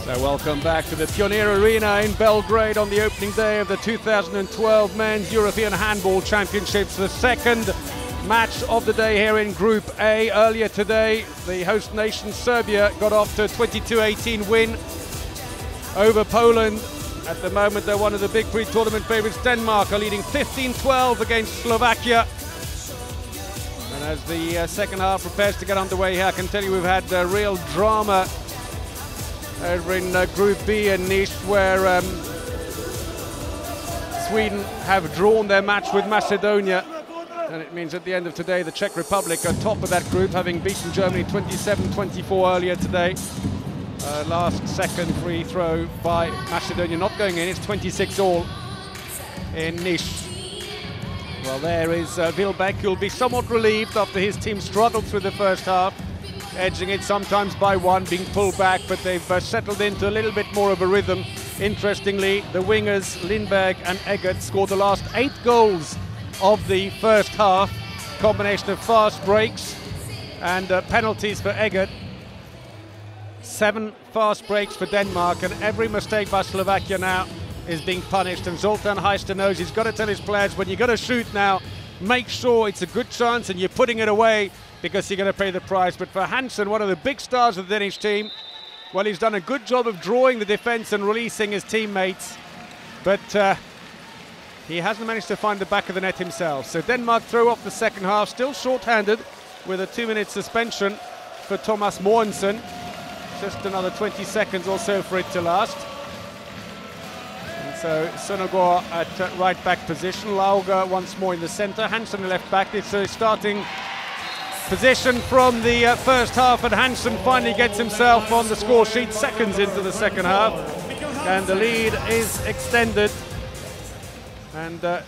So welcome back to the Pioneer Arena in Belgrade on the opening day of the 2012 Men's European Handball Championships. The second match of the day here in Group A. Earlier today, the host nation Serbia got off to a 22-18 win over Poland. At the moment, they're one of the big pre-tournament favourites. Denmark are leading 15-12 against Slovakia. And as the second half prepares to get underway here, I can tell you we've had real drama over in Group B in Nice, where Sweden have drawn their match with Macedonia. And it means at the end of today, the Czech Republic are top of that group, having beaten Germany 27-24 earlier today. Last second free throw by Macedonia not going in. It's 26-all in Nice. Well, there is Wilbeck, who'll be somewhat relieved after his team struggled through the first half, edging it sometimes by one, being pulled back, but they've settled into a little bit more of a rhythm. Interestingly, the wingers Lindberg and Eggert scored the last 8 goals of the first half. Combination of fast breaks and penalties for Eggert. 7 fast breaks for Denmark, and every mistake by Slovakia now is being punished. And Zoltan Heister knows he's got to tell his players, when you're going to shoot now, make sure it's a good chance and you're putting it away, because you're going to pay the price. But for Hansen, one of the big stars of the Danish team, well, he's done a good job of drawing the defence and releasing his teammates, but he hasn't managed to find the back of the net himself. So Denmark throw off the second half, still short-handed, with a 2-minute suspension for Thomas Mogensen. Just another 20 seconds or so for it to last. And so Sonogor at right back position, Lauger once more in the centre, Hansen left back. It's a starting position from the first half, and Hansen finally gets himself on the score sheet seconds into the second half, and the lead is extended. And there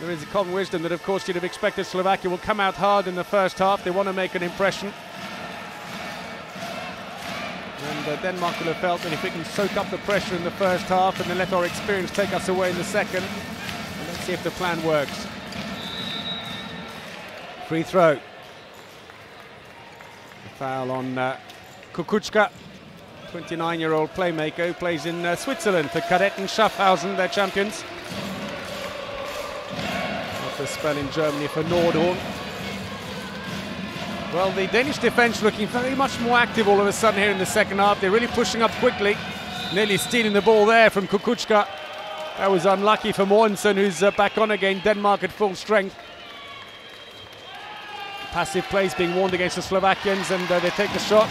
is a common wisdom that, of course, you'd have expected Slovakia will come out hard in the first half. They want to make an impression. And Denmark will have felt that if we can soak up the pressure in the first half and then let our experience take us away in the second, and let's see if the plan works. Free throw. Foul on Kukuczka, 29-year-old playmaker who plays in Switzerland for Kadetten Schaffhausen, their champions. After a spell in Germany for Nordhorn. Well, the Danish defence looking very much more active all of a sudden here in the second half. They're really pushing up quickly, nearly stealing the ball there from Kukuczka. That was unlucky for Mogensen, who's back on again. Denmark at full strength. Passive plays being warned against the Slovakians, and they take the shot.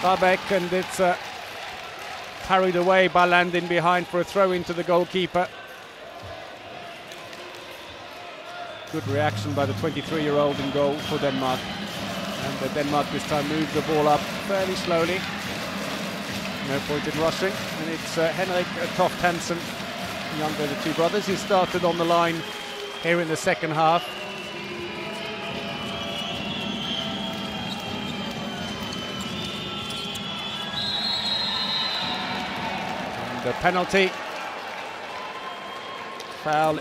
Babek, and it's carried away by Landin behind for a throw into the goalkeeper. Good reaction by the 23-year-old in goal for Denmark. And Denmark this time moves the ball up fairly slowly. No point in rushing. And it's Henrik Toft Hansen, younger of the two brothers, who started on the line here in the second half. The penalty. Foul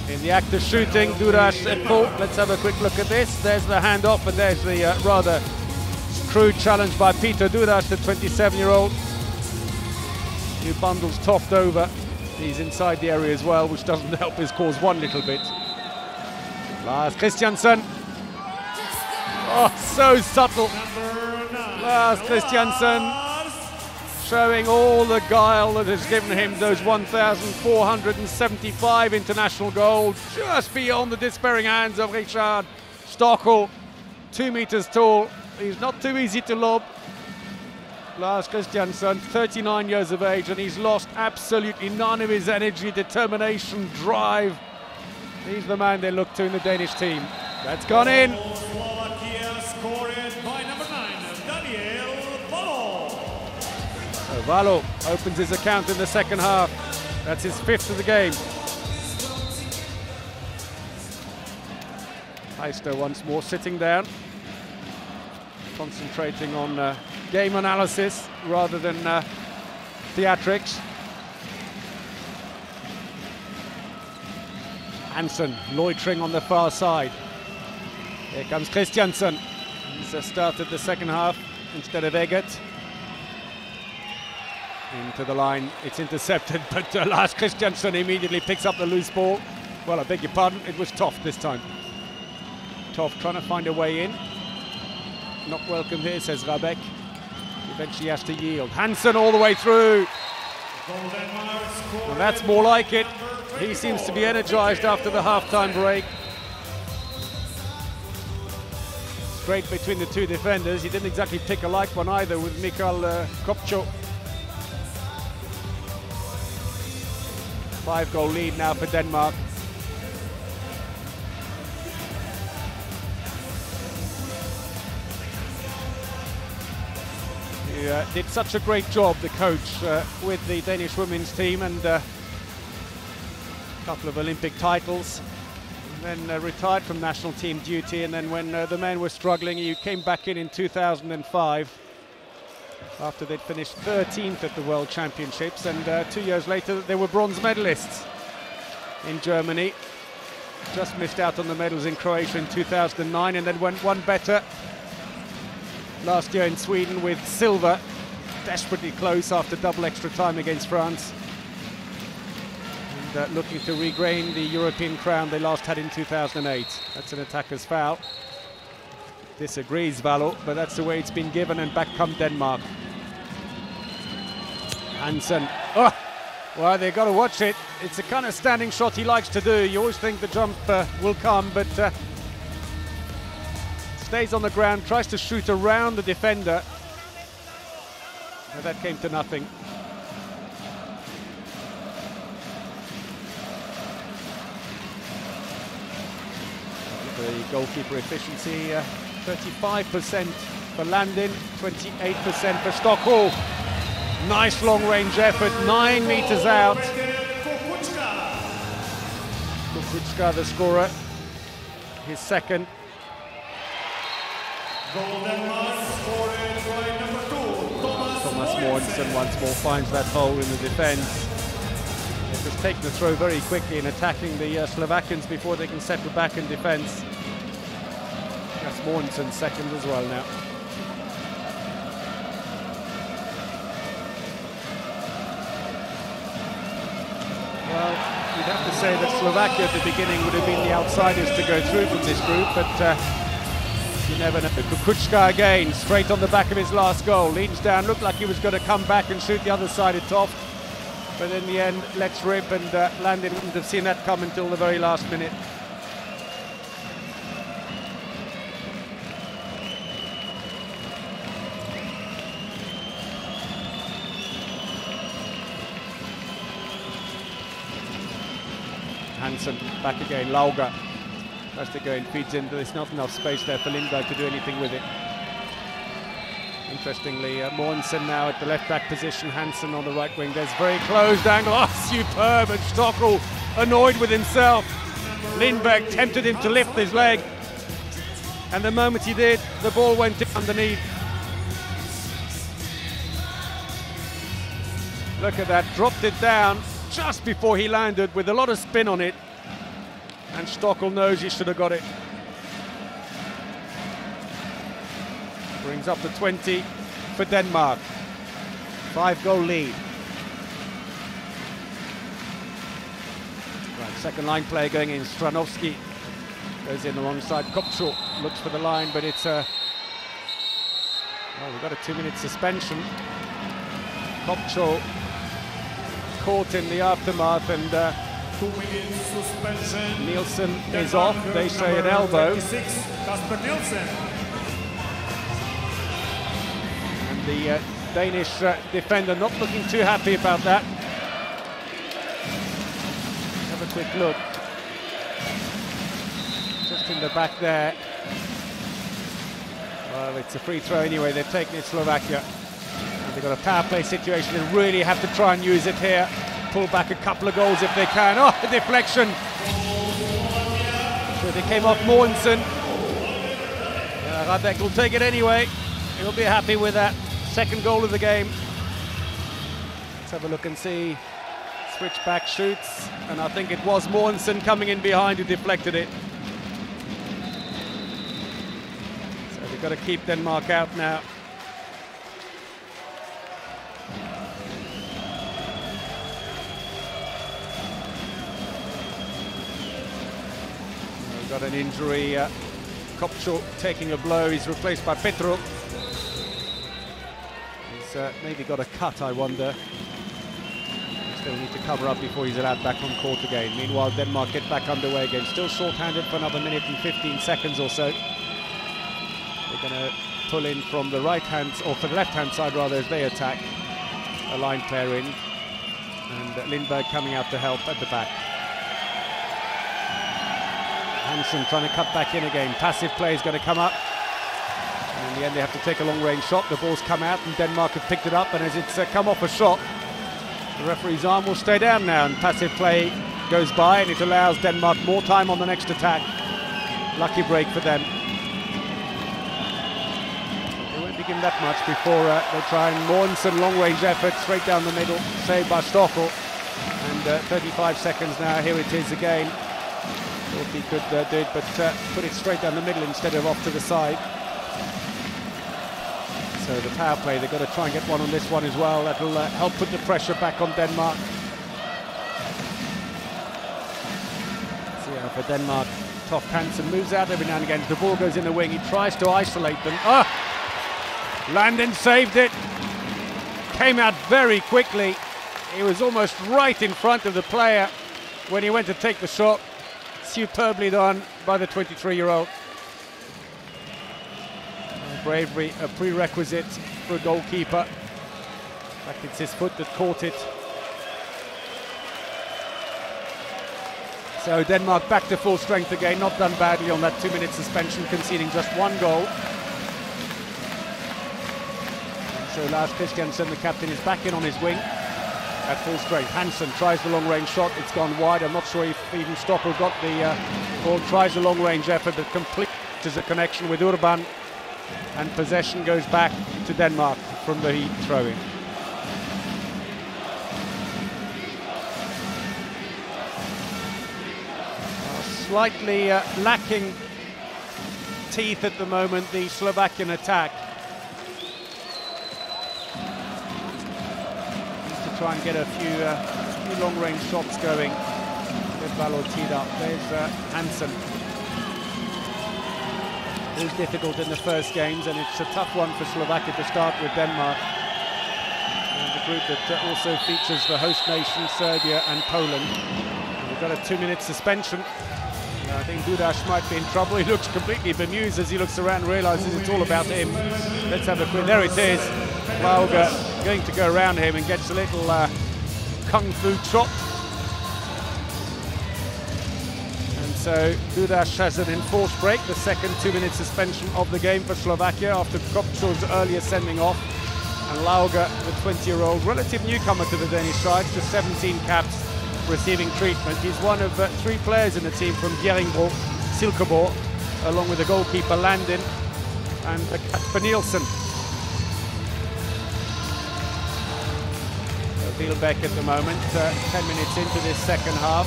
in the act of shooting. Duras at fault. Let's have a quick look at this. There's the handoff, and there's the rather crude challenge by Peter Duras, the 27-year-old, who bundles Toft over. He's inside the area as well, which doesn't help his cause one little bit. Lars Christiansen. Oh, so subtle. Lars Christiansen, showing all the guile that has given him those 1,475 international goals, just beyond the despairing hands of Richard Stockel, 2 meters tall. He's not too easy to lob. Lars Christiansen, 39 years of age, and he's lost absolutely none of his energy, determination, drive. He's the man they look to in the Danish team. That's gone in. Valo opens his account in the second half. That's his 5th of the game. Heister once more sitting down, concentrating on game analysis rather than theatrics. Hansen loitering on the far side. Here comes Christiansen. He's started the second half instead of Eggert. Into the line, it's intercepted, but Lars Christiansen immediately picks up the loose ball. Well, I beg your pardon, it was Toft this time. Toft trying to find a way in. Not welcome here, says Rabeck. Eventually has to yield. Hansen all the way through. And that's more like it. He seems to be energized after the half-time break. Straight between the two defenders. He didn't exactly pick a light one either with Mikael Kopcho. 5-goal lead now for Denmark. He did such a great job, the coach, with the Danish women's team, and a couple of Olympic titles. And then retired from national team duty, and then when the men were struggling, he came back in 2005 after they'd finished 13th at the World Championships, and 2 years later they were bronze medalists in Germany. Just missed out on the medals in Croatia in 2009, and then went one better last year in Sweden with silver, desperately close after double extra time against France. And looking to regain the European crown they last had in 2008. That's an attacker's foul. Disagrees Valo, but that's the way it's been given, and back come Denmark. Hansen. Oh! Well, they've got to watch it. It's the kind of standing shot he likes to do. You always think the jump will come, but stays on the ground, tries to shoot around the defender. But that came to nothing. The goalkeeper efficiency, 35% for Landin, 28% for Stockholm. Nice long-range effort, 9 meters out. Kukuczka, the scorer, his second. Thomas Mortensen once more finds that hole in the defence. They've just taken the throw very quickly in attacking the Slovakians before they can settle back in defence. That's Mortensen's second as well now. Well, you'd have to say that Slovakia at the beginning would have been the outsiders to go through from this group, but you never know. Kukuczka again, straight on the back of his last goal. Leans down, looked like he was going to come back and shoot the other side of Toft. But in the end, let's rip, and Landin wouldn't have seen that come until the very last minute. Hansen back again, Lauga tries to go in, feeds in, there's not enough space there for Lindberg to do anything with it. Interestingly, Mortensen now at the left-back position, Hansen on the right wing. There's very closed angle, oh, superb, and Stockel annoyed with himself. Lindberg tempted him to lift his leg, and the moment he did, the ball went underneath. Look at that, dropped it down just before he landed with a lot of spin on it, and Stockel knows he should have got it. Brings up to 20 for Denmark. 5-goal lead. Right, second line player going in, Stranovski goes in alongside Kopcho, looks for the line, but it's well, we've got a 2-minute suspension. Kopcho caught in the aftermath, and 2-minute suspension. Nielsen is off. They say an elbow. And the Danish defender not looking too happy about that. Have a quick look. Just in the back there. Well, it's a free throw anyway. They've taken it, Slovakia. They've got a power play situation and really have to try and use it here. Pull back a couple of goals if they can. Oh, a deflection. So they came off Mortensen. Rabeck will take it anyway. He'll be happy with that. Second goal of the game. Let's have a look and see. Switch back, shoots. And I think it was Mortensen coming in behind who deflected it. So they've got to keep Denmark out now. got an injury. Kopczuk taking a blow. He's replaced by Petro. He's maybe got a cut, I wonder. Still need to cover up before he's allowed back on court again. Meanwhile, Denmark get back underway again. Still short-handed for another minute and 15 seconds or so. They're going to pull in from the right-hand, or for the left-hand side rather, as they attack. A line player in. And Lindberg coming out to help at the back. Hansen trying to cut back in again. Passive play is going to come up. And in the end, they have to take a long-range shot. The ball's come out, and Denmark have picked it up. And as it's come off a shot, the referee's arm will stay down now. And passive play goes by, and it allows Denmark more time on the next attack. Lucky break for them. They won't be given that much before they try and Mortensen long-range effort straight down the middle, saved by Stockel. And 35 seconds now. Here it is again. Thought he could do it, but put it straight down the middle instead of off to the side. So the power play, they've got to try and get one on this one as well. That'll help put the pressure back on Denmark. See how for Denmark, Toft Hansen moves out every now and again. The ball goes in the wing. He tries to isolate them. Landon saved it. Came out very quickly. He was almost right in front of the player when he went to take the shot. Superbly done by the 23-year-old. Bravery, a prerequisite for a goalkeeper. In fact, it's his foot that caught it. So Denmark back to full strength again, not done badly on that 2-minute suspension, conceding just one goal. So Lars Christiansen, the captain, is back in on his wing at full strength. Hansen tries the long-range shot, it's gone wide. I'm not sure if even Stockel got the ball, tries a long-range effort that completes a connection with Urban, and possession goes back to Denmark from the throw-in. Slightly lacking teeth at the moment, the Slovakian attack. Try and get a few long-range shots going with Valotida. There's Hansen. It was difficult in the first games, and it's a tough one for Slovakia to start with Denmark. And the group that also features the host nation, Serbia and Poland. And we've got a 2-minute suspension. I think Dudas might be in trouble. He looks completely bemused as he looks around and realises it's all about him. Let's have a quick. There it is. Lauga going to go around him and gets a little kung fu chop. And so Dudas has an enforced break, the second 2-minute suspension of the game for Slovakia after Kopczuk's earlier sending off. And Lauga, the 20-year-old, relative newcomer to the Danish side, just 17 caps, receiving treatment. He's one of 3 players in the team from Bjerringbro, Silkeborg, along with the goalkeeper Landin and Kasper Nielsen. Bielbeck at the moment, 10 minutes into this second half.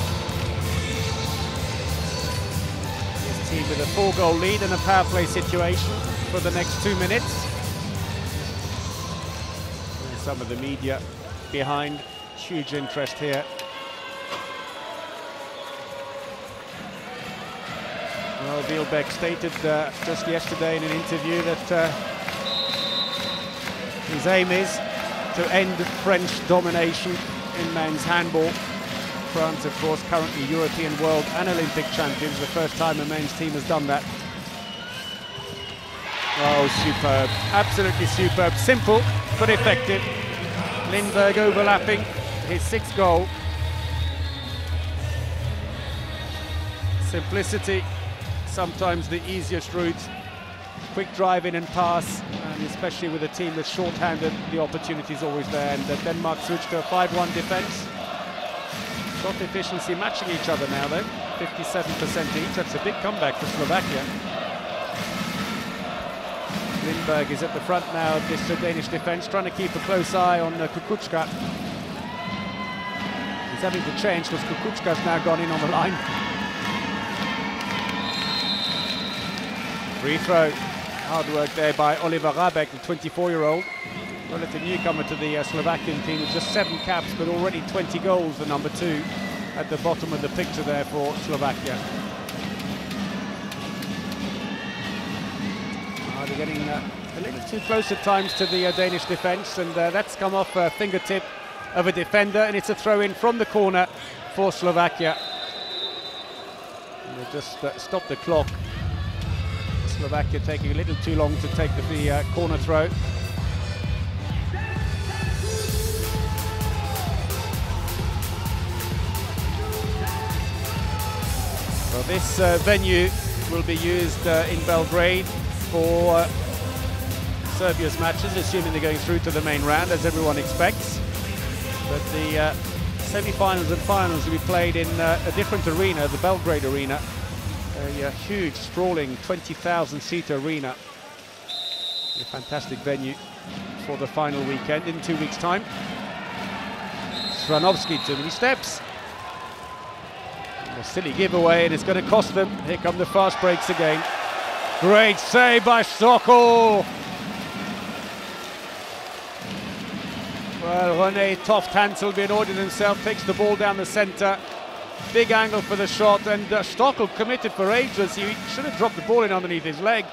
His team with a 4-goal lead and a power play situation for the next 2 minutes. And some of the media behind, huge interest here. Well, Bielbeck stated just yesterday in an interview that his aim is to end French domination in men's handball. France, of course, currently European, World and Olympic champions. The first time a men's team has done that. Oh, superb. Absolutely superb. Simple, but effective. Lindberg overlapping his 6th goal. Simplicity, sometimes the easiest route. Quick drive in and pass, and especially with a team that's short-handed, the opportunity is always there. And Denmark switched to a 5-1 defence. Shot efficiency matching each other now, though. 57% each. That's a big comeback for Slovakia. Lindberg is at the front now of this Danish defence, trying to keep a close eye on Kukuczka. He's having to change because Kukuczka's now gone in on the line. Free throw. Hard work there by Oliver Rabeck, the 24-year-old. Relative newcomer to the Slovakian team with just 7 caps, but already 20 goals, the number 2 at the bottom of the picture there for Slovakia. We're getting a little too close at times to the Danish defence, and that's come off a fingertip of a defender, and it's a throw-in from the corner for Slovakia. And they just stopped the clock. Slovakia taking a little too long to take the corner throw. Well, this venue will be used in Belgrade for Serbia's matches, assuming they're going through to the main round, as everyone expects. But the semi-finals and finals will be played in a different arena, the Belgrade Arena. A huge, sprawling 20,000-seat arena. A fantastic venue for the final weekend in 2 weeks' time. Stranovski, too many steps. A silly giveaway, and it's going to cost them. Here come the fast breaks again. Great save by Stockel. Well, René Toft-Hansel being ordered himself, takes the ball down the centre. Big angle for the shot, and Stockel committed for ages. He should have dropped the ball in underneath his leg.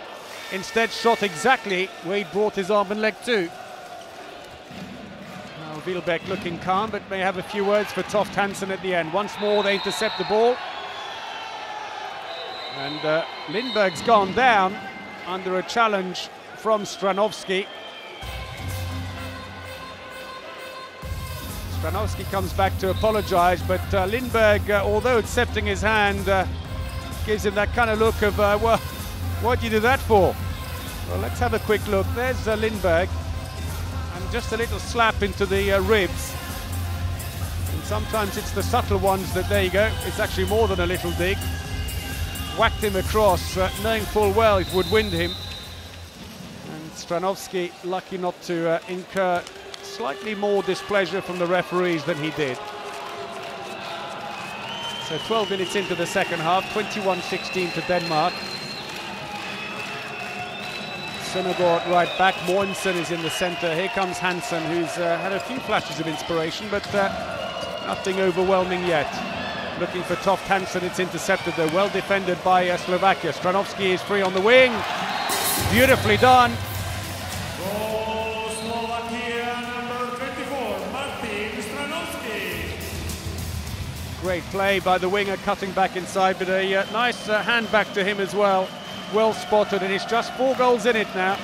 Instead shot exactly where he brought his arm and leg to. Now Wielbeck looking calm, but may have a few words for Toft-Hansel at the end. Once more they intercept the ball. And Lindberg's gone down under a challenge from Stranovski. Stranovski comes back to apologise, but Lindberg, although accepting his hand, gives him that kind of look of, well, what'd you do that for? Well, let's have a quick look. There's Lindberg, and just a little slap into the ribs. And sometimes it's the subtle ones that, there you go, it's actually more than a little dig. Whacked him across, knowing full well it would wind him. And Stranovski lucky not to incur slightly more displeasure from the referees than he did. So 12 minutes into the second half, 21-16 to Denmark. Søndergaard right back, Mogensen is in the centre. Here comes Hansen, who's had a few flashes of inspiration, but nothing overwhelming yet. Looking for Toft-Hansel, it's intercepted though, well defended by Slovakia. Stranovski is free on the wing. Beautifully done. Great play by the winger, cutting back inside, but a nice hand back to him as well. Well spotted, and it's just 4 goals in it now.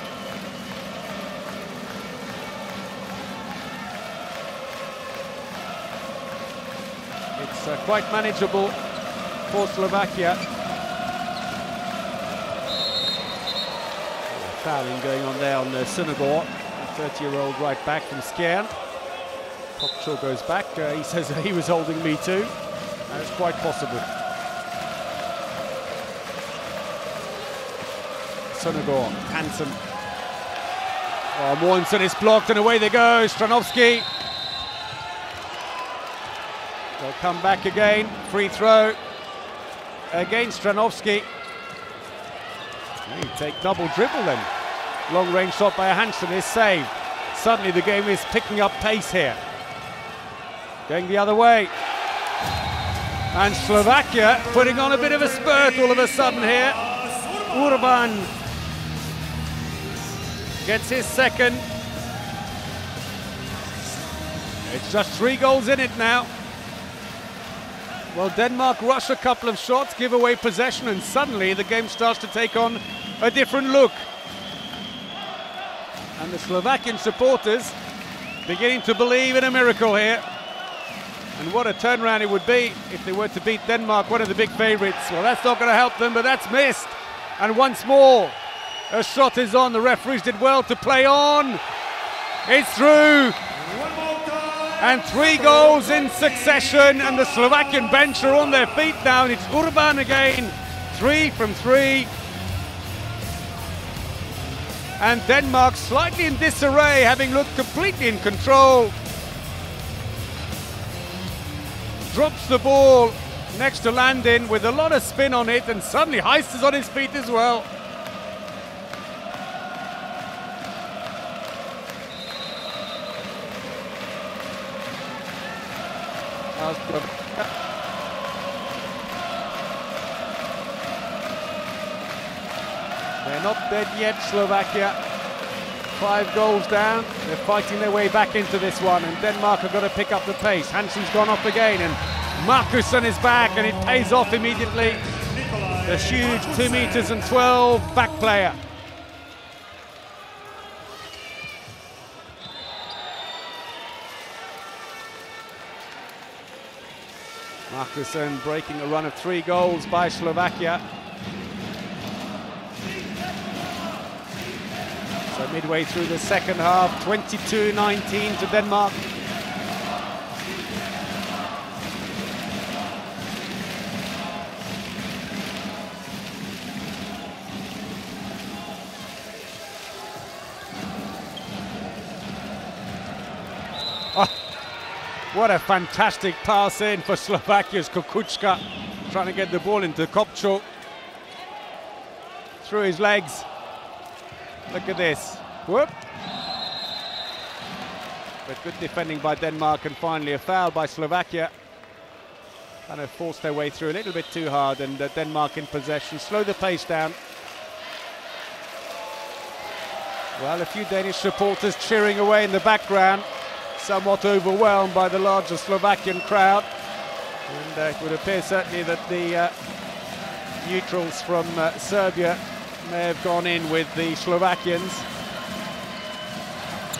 It's quite manageable for Slovakia. Fouling going on there on Søndergaard, a 30-year-old right back from Skjern. Kopcho goes back, he says he was holding me too. It's quite possible. Søndergaard, Hansen. Oh, Mogensen is blocked, and away they go. Stranovski. They'll come back again. Free throw. Again, Stranovski. He take double dribble then. Long range shot by Hansen is saved. Suddenly the game is picking up pace here. Going the other way. And Slovakia putting on a bit of a spurt all of a sudden here. Urban gets his second. It's just 3 goals in it now. Well, Denmark rush a couple of shots, give away possession, and suddenly the game starts to take on a different look. And the Slovakian supporters beginning to believe in a miracle here. And what a turnaround it would be if they were to beat Denmark, one of the big favourites. Well, that's not going to help them, but that's missed. And once more, a shot is on. The referees did well to play on. It's through. And 3 goals in succession, and the Slovakian bench are on their feet now. And it's Urban again, 3 from 3. And Denmark slightly in disarray, having looked completely in control. Drops the ball next to Landin with a lot of spin on it, and suddenly Heist is on his feet as well. They're not dead yet, Slovakia. 5 goals down. They're fighting their way back into this one, and Denmark have got to pick up the pace. Hansen's gone off again, and Markussen is back, and it pays off immediately. The huge 2 meters and 12 back player. Markussen breaking a run of 3 goals by Slovakia. So midway through the second half, 22-19 to Denmark. Oh, what a fantastic pass in for Slovakia's Kukuczka, trying to get the ball into Kopcho. Through his legs. Look at this. Whoop. But good defending by Denmark, and finally a foul by Slovakia. Kind of forced their way through a little bit too hard, and Denmark in possession. Slow the pace down. Well, a few Danish supporters cheering away in the background, somewhat overwhelmed by the larger Slovakian crowd. And it would appear certainly that the neutrals from Serbia may have gone in with the Slovakians,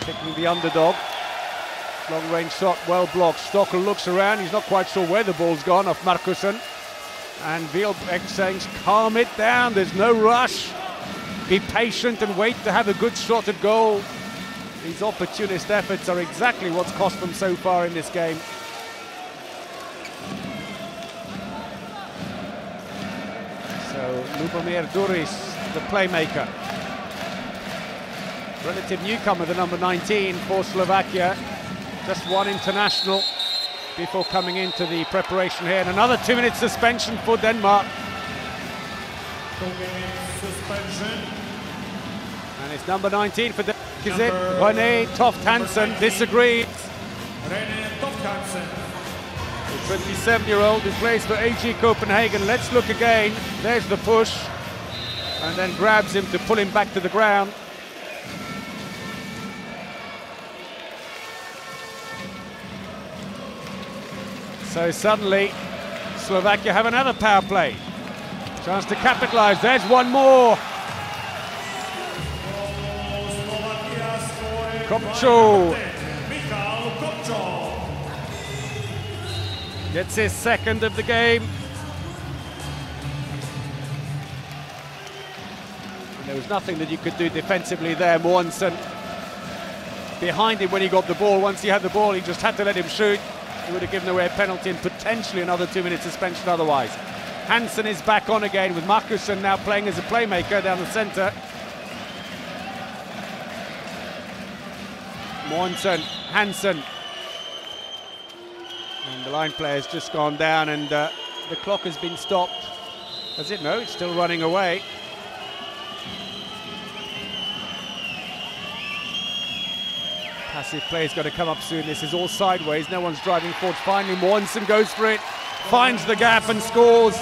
picking the underdog. Long-range shot, well blocked. Stockel looks around, he's not quite sure where the ball's gone, off Markussen. And Wielbeck saying, calm it down, there's no rush. Be patient and wait to have a good shot at goal. These opportunist efforts are exactly what's cost them so far in this game. So Lubomir Duris, the playmaker. Relative newcomer, the number 19 for Slovakia. Just one international before coming into the preparation here. And another 2-minute suspension for Denmark. 2-minute suspension. And it's number 19 for Denmark. Is it René Toft Hansen disagrees. René Toft Hansen. The 27-year-old who plays for AG Copenhagen. Let's look again. There's the push. And then grabs him to pull him back to the ground. So suddenly, Slovakia have another power play. Chance to capitalise. There's one more. Kopcho gets his second of the game. And there was nothing that you could do defensively there. Mogensen behind him when he got the ball. Once he had the ball, he just had to let him shoot. He would have given away a penalty and potentially another 2-minute suspension otherwise. Hansen is back on again with Markussen now playing as a playmaker down the centre. Mogensen, Hansen. And the line player has just gone down, and the clock has been stopped. Has it? No, it's still running away. Passive play's got to come up soon. This is all sideways. No one's driving forward. Finally, Mogensen goes for it, finds the gap and scores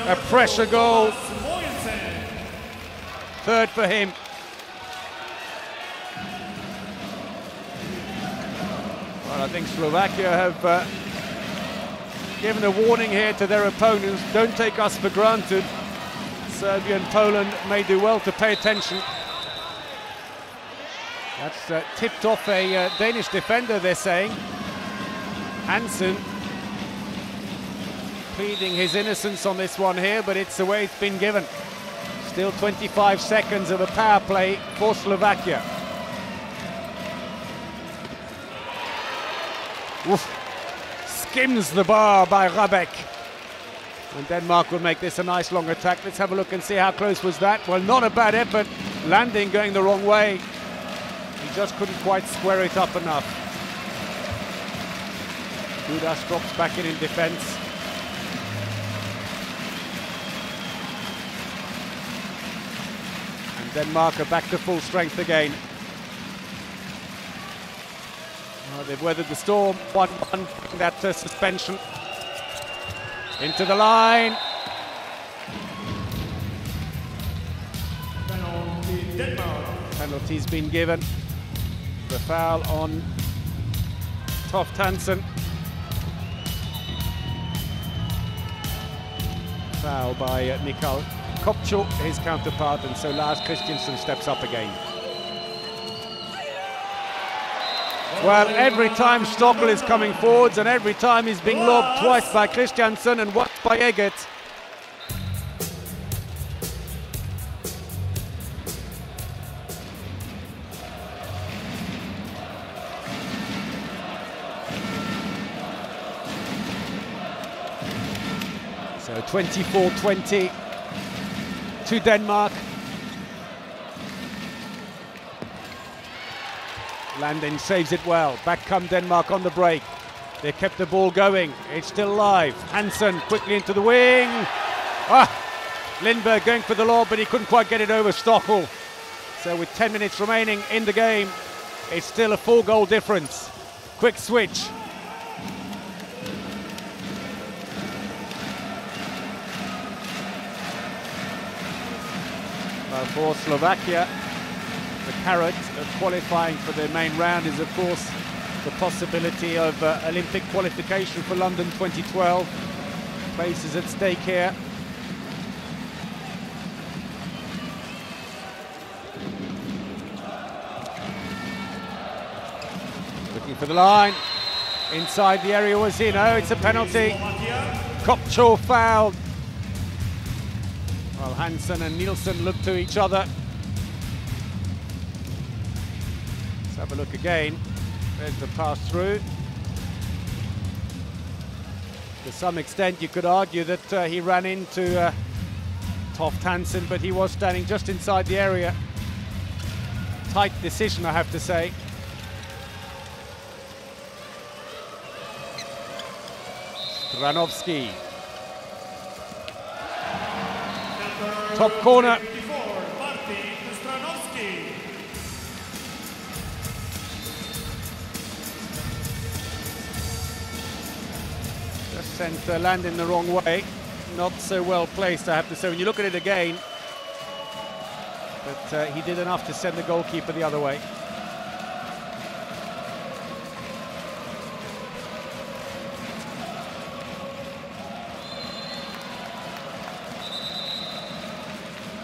a pressure goal. Third for him. Well, I think Slovakia have given a warning here to their opponents. Don't take us for granted. Serbia and Poland may do well to pay attention. That's tipped off a Danish defender, they're saying. Hansen pleading his innocence on this one here, but it's the way it's been given. Still 25 seconds of a power play for Slovakia. Oof. Skims the bar by Rabek. And Denmark will make this a nice long attack. Let's have a look and see how close was that. Well, not a bad effort. Landing going the wrong way. He just couldn't quite square it up enough. Dudas drops back in defence. And Denmark are back to full strength again. Oh, they've weathered the storm. 1-1, that suspension. Into the line. Denmark. Penalty's been given. The foul on Toft Hansen. Foul by Mikael Kopcho, his counterpart, and so Lars Christiansen steps up again. Well, every time Stockel is coming forwards and every time he's being lobbed twice by Christiansen and once by Eggert. So 24-20 to Denmark. Landin saves it well. Back come Denmark on the break. They kept the ball going. It's still live. Hansen quickly into the wing. Lindberg going for the lob, but he couldn't quite get it over Stockel. So with 10 minutes remaining in the game, it's still a 4-goal difference. Quick switch. Well, for Slovakia, the carrot of qualifying for the main round is, of course, the possibility of Olympic qualification for London 2012. Places at stake here. Looking for the line. Inside the area was in. Oh, it's a penalty. Kopcho fouled. Well, Hansen and Nielsen look to each other. Let's have a look again. There's the pass through. To some extent, you could argue that he ran into Toft Hansen, but he was standing just inside the area. Tight decision, I have to say. Stranovski. Top corner. Just sent Landin the wrong way. Not so well placed, I have to say. When you look at it again, but he did enough to send the goalkeeper the other way.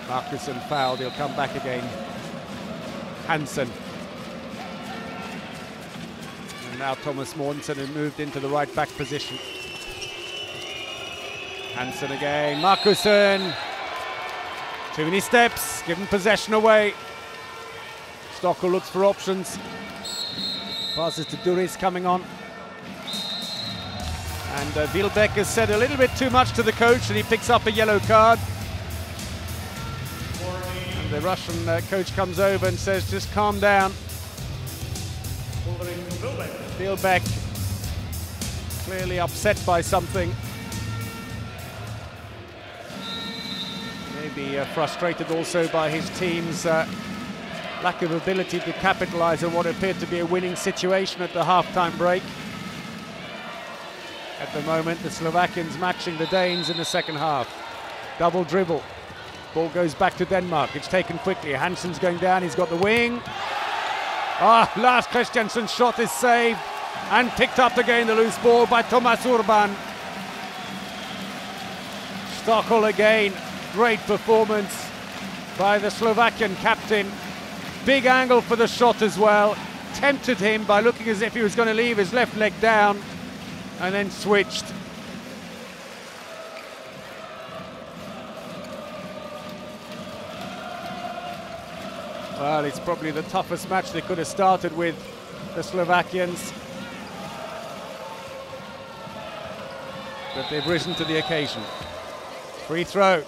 Markusson fouled, he'll come back again. Hansen. And now Thomas Mortensen has moved into the right back position. Hansen again, Markusson. Too many steps, given possession away. Stockel looks for options. Passes to Duris coming on. And Wielbeck has said a little bit too much to the coach and he picks up a yellow card. The Russian coach comes over and says, just calm down. Wielbeck clearly upset by something. Maybe frustrated also by his team's lack of ability to capitalise on what appeared to be a winning situation at the half-time break. At the moment, the Slovakians matching the Danes in the second half. Double dribble. Ball goes back to Denmark. It's taken quickly. Hansen's going down. He's got the wing. Lars Christiansen's shot is saved and picked up again, the loose ball by Thomas Urban. Stockel again. Great performance by the Slovakian captain. Big angle for the shot as well. Tempted him by looking as if he was going to leave his left leg down and then switched. Well, it's probably the toughest match they could have started with, the Slovakians. But they've risen to the occasion. Free throw.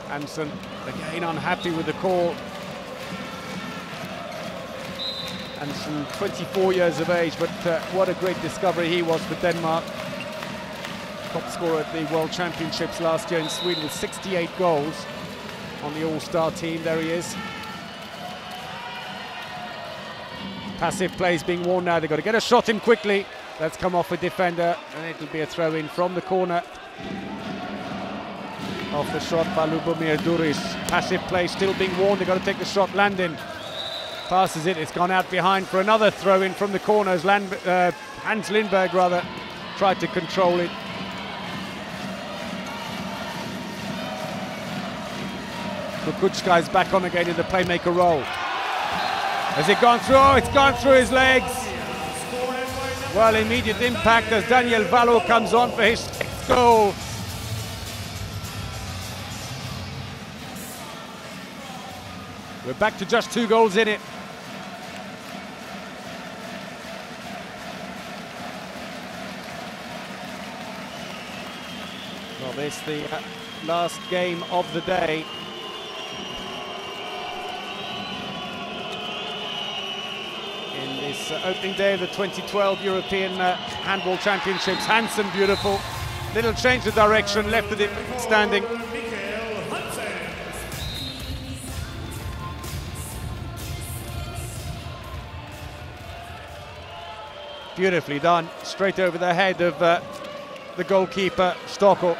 Hansen again unhappy with the call. Hansen, 24 years of age, but what a great discovery he was for Denmark. Top scorer at the World Championships last year in Sweden with 68 goals on the All-Star team. There he is. Passive plays being worn now. They've got to get a shot in quickly. That's come off a defender, and it'll be a throw-in from the corner. Off the shot by Lubomir Duris. Passive play still being warned. They've got to take the shot. Landin passes it. It's gone out behind for another throw in from the corners. Hans Lindberg rather tried to control it. Kukuczka is back on again in the playmaker role. Has it gone through? Oh, it's gone through his legs. Well, immediate impact as Daniel Valo comes on for his 6th goal. We're back to just 2 goals in it. Well, this is the last game of the day. In this opening day of the 2012 European Handball Championships. Hansen, beautiful. Little change of direction, left with it standing. Beautifully done, straight over the head of the goalkeeper, Stockel.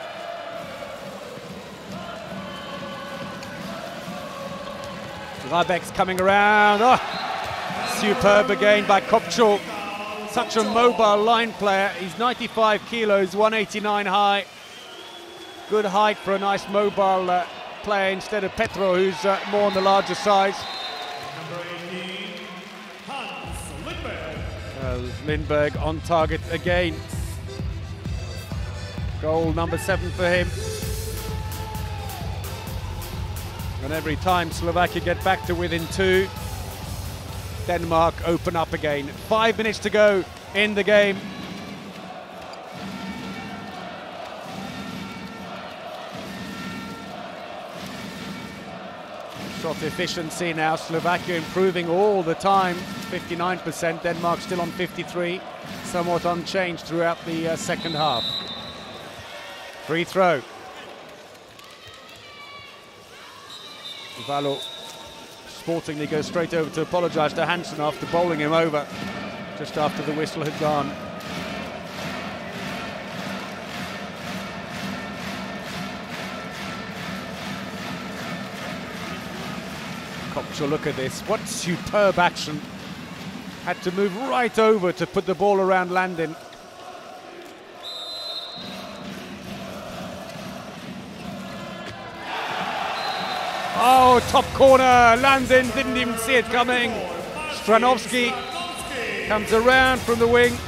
Rabek's coming around. Oh, superb again by Kopczuk. Such a mobile line player. He's 95 kilos, 189 high. Good height for a nice mobile player instead of Petro, who's more on the larger size. Lindberg on target again. Goal number 7 for him. And every time Slovakia get back to within 2, Denmark open up again. 5 minutes to go in the game. Shot efficiency now, Slovakia improving all the time, 59%, Denmark still on 53, somewhat unchanged throughout the second half. Free throw. Valo sportingly goes straight over to apologise to Hansen after bowling him over just after the whistle had gone. Kopczuk, look at this, what superb action. Had to move right over to put the ball around Landin. Oh, top corner, Landin didn't even see it coming. Stranovski comes around from the wing.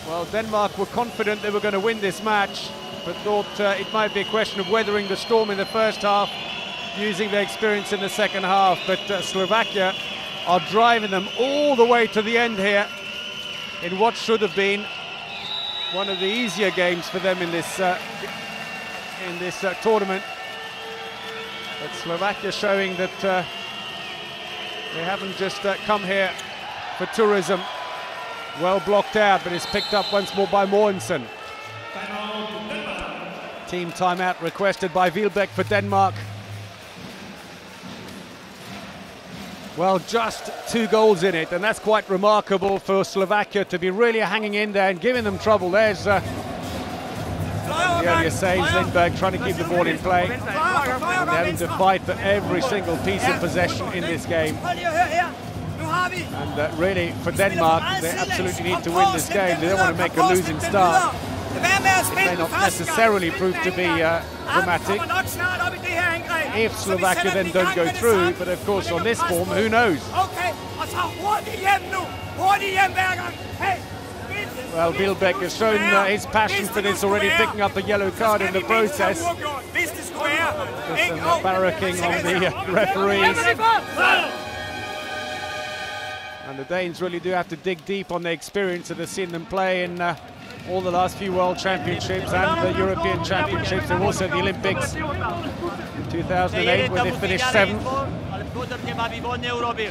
Well, Denmark were confident they were going to win this match, but thought it might be a question of weathering the storm in the first half, using their experience in the second half. But Slovakia are driving them all the way to the end here in what should have been one of the easier games for them in this tournament. But Slovakia showing that they haven't just come here for tourism. Well blocked out, but it's picked up once more by Mogensen. Team timeout requested by Wielbeck for Denmark. Well, just 2 goals in it, and that's quite remarkable for Slovakia to be really hanging in there and giving them trouble. There's the earlier saves, Lindberg trying to keep the ball in play. And having to fight for every single piece of possession in this game. And really, for Denmark, they absolutely need to win this game. They don't want to make a losing start. It may not necessarily prove to be dramatic if Slovakia then don't go through, but of course on this form, who knows? Well, Wielbeck has shown his passion for this already, picking up a yellow card in the process. Just some barracking on the referees. And the Danes really do have to dig deep on their experience, and they've seen them play in all the last few World Championships and the European Championships, and also the Olympics in 2008 when they finished 7th.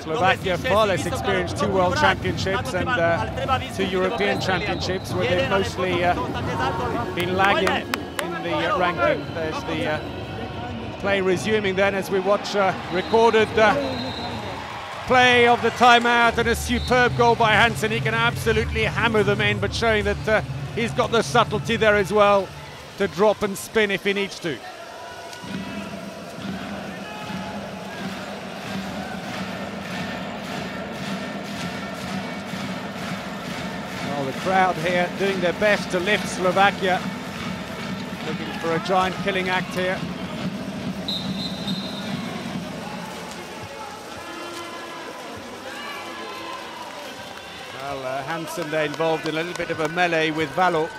Slovakia far less experienced, 2 World Championships and 2 European Championships where they've mostly been lagging in the ranking. There's the play resuming then as we watch recorded play of the timeout and a superb goal by Hansen. He can absolutely hammer them in, but showing that he's got the subtlety there as well to drop and spin if he needs to. Well, the crowd here doing their best to lift Slovakia, looking for a giant killing act here. Well, Hansen, they're involved in a little bit of a melee with Valo,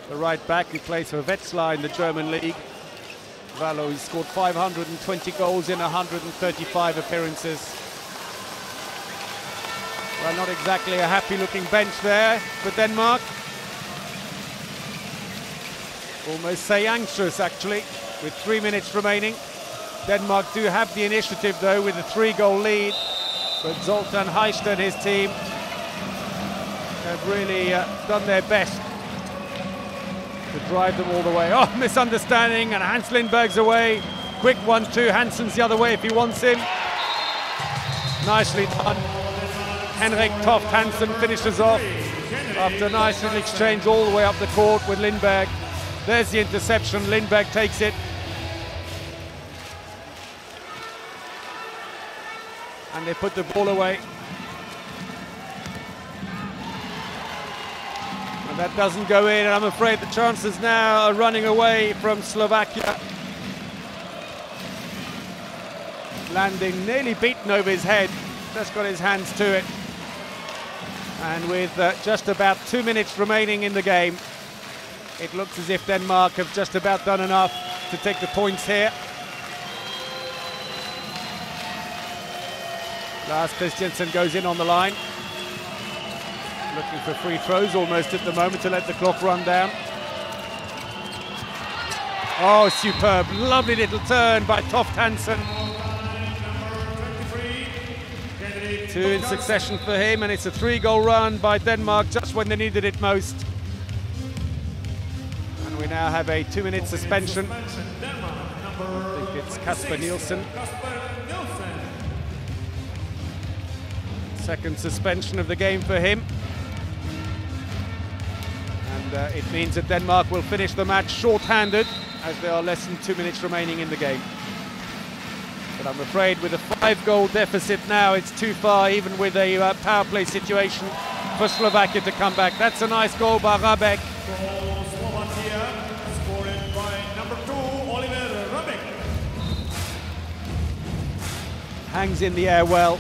the right back who plays for Wetzlar in the German league. Valo, he's scored 520 goals in 135 appearances. Well, not exactly a happy-looking bench there for Denmark. Almost say anxious, actually, with 3 minutes remaining. Denmark do have the initiative, though, with a 3-goal lead. But Zoltan Heist and his team have really done their best to drive them all the way. Oh, misunderstanding, and Hans Lindberg's away. Quick 1-2, Hansen's the other way if he wants him. Nicely done. Henrik Toft Hansen finishes off after a nice little exchange all the way up the court with Lindberg. There's the interception, Lindberg takes it. And they put the ball away. And that doesn't go in, and I'm afraid the chances now are running away from Slovakia. Landing nearly beaten over his head, just got his hands to it. And with just about 2 minutes remaining in the game, it looks as if Denmark have just about done enough to take the points here. Lars Christiansen goes in on the line, looking for free throws almost at the moment to let the clock run down. Oh, superb, lovely little turn by Toft Hansen. 2 in succession for him, and it's a 3-goal run by Denmark just when they needed it most. And we now have a 2-minute suspension. I think it's Kasper Nielsen. Second suspension of the game for him. And it means that Denmark will finish the match short-handed, as there are less than 2 minutes remaining in the game. But I'm afraid with a 5-goal deficit now, it's too far, even with a power play situation, for Slovakia to come back. That's a nice goal by Rabek. Slovakia, scored by number 2, Oliver Rabek. Hangs in the air well,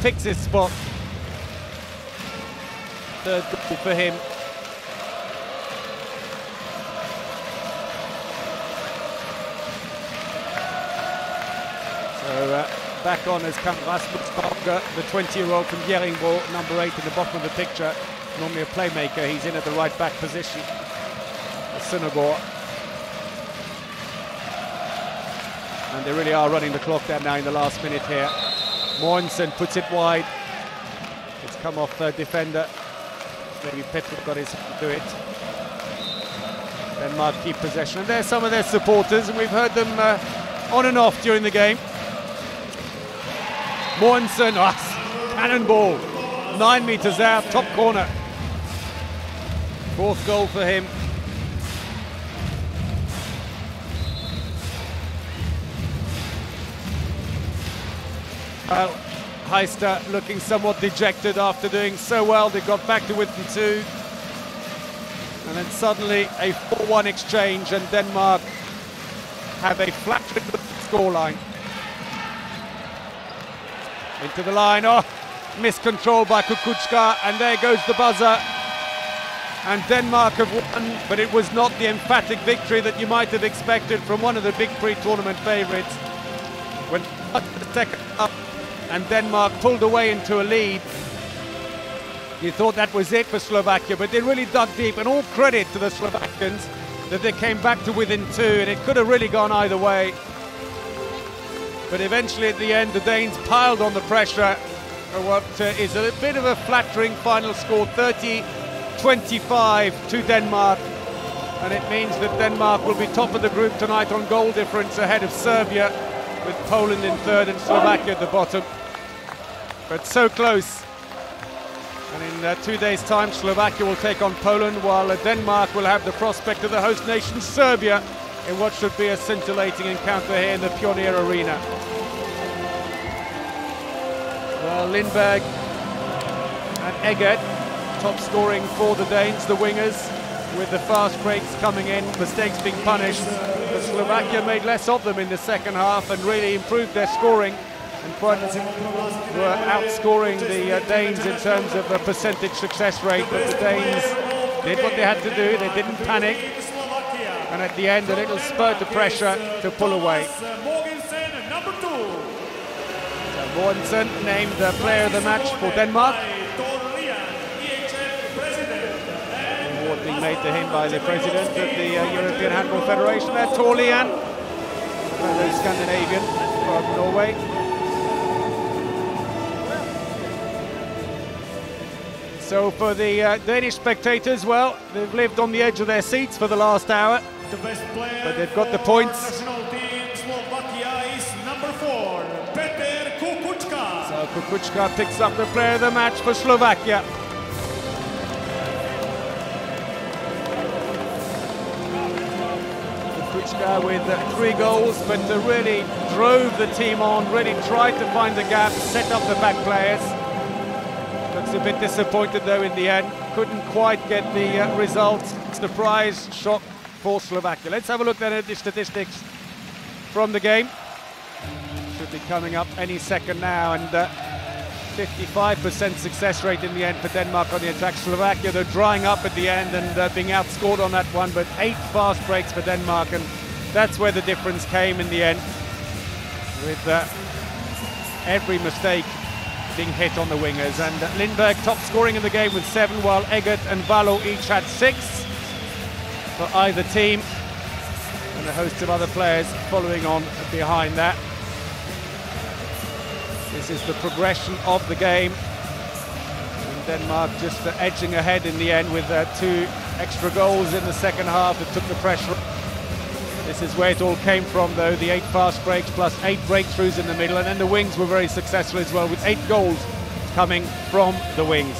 picks his spot. Third goal for him. So back on has come Rasmus Barker, the 20-year-old from Bjerringbro, number 8 in the bottom of the picture. Normally a playmaker, he's in at the right back position. Sunagor. And they really are running the clock down now in the last minute here. Mogensen puts it wide. It's come off defender. Maybe Petro got his hand to it. Denmark keep possession. And there's some of their supporters, and we've heard them on and off during the game. Mogensen, cannonball. 9 meters out, top corner. 4th goal for him. Well, Heister looking somewhat dejected after doing so well. They got back to within 2. And then suddenly a 4-1 exchange, and Denmark have a flattering scoreline. Into the line, miscontrol by Kukuczka, and there goes the buzzer. And Denmark have won, but it was not the emphatic victory that you might have expected from one of the big pre-tournament favourites. When the second up, and Denmark pulled away into a lead. You thought that was it for Slovakia, but they really dug deep, and all credit to the Slovakians that they came back to within 2, and it could have really gone either way. But eventually at the end, the Danes piled on the pressure for what is a bit of a flattering final score, 30-25 to Denmark. And it means that Denmark will be top of the group tonight on goal difference ahead of Serbia, with Poland in third and Slovakia at the bottom. But so close. And in 2 days' time, Slovakia will take on Poland, while Denmark will have the prospect of the host nation Serbia in what should be a scintillating encounter here in the Pioneer Arena. Well, Lindberg and Eggert, top scoring for the Danes, the wingers, with the fast breaks coming in, mistakes being punished. But Slovakia made less of them in the second half and really improved their scoring, and quite were outscoring the Danes in terms of a percentage success rate. But the Danes did what they had to do, they didn't panic, and at the end a little spurt of pressure to pull away. Mortensen named the player of the match for Denmark. Award being made to him by the president of the European Handball Federation there, Torlian, fellow Scandinavian from Norway. So for the Danish spectators, well, they've lived on the edge of their seats for the last hour, but they've got the points. So Kukučka picks up the player of the match for Slovakia. Kukučka with 3 goals, but really drove the team on, really tried to find the gap, set up the back players. Looks a bit disappointed though in the end, couldn't quite get the result. Surprise shock for Slovakia. Let's have a look then at the statistics from the game. Should be coming up any second now, and 55% success rate in the end for Denmark on the attack. Slovakia, they're drying up at the end and being outscored on that one, but 8 fast breaks for Denmark, and that's where the difference came in the end, with every mistake being hit on the wingers. And Lindberg top scoring in the game with 7, while Eggert and Valo each had 6 for either team, and a host of other players following on behind that. This is the progression of the game. And Denmark just edging ahead in the end with 2 extra goals in the second half that took the pressure. This is where it all came from though, the 8 fast breaks plus 8 breakthroughs in the middle, and then the wings were very successful as well with 8 goals coming from the wings.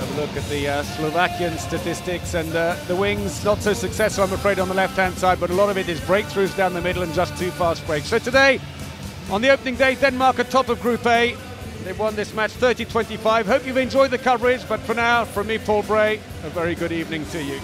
Have a look at the Slovakian statistics, and the wings not so successful I'm afraid on the left hand side, but a lot of it is breakthroughs down the middle and just 2 fast breaks. So today, on the opening day, Denmark are top of Group A. They've won this match 30-25. Hope you've enjoyed the coverage, but for now, from me, Paul Bray, a very good evening to you.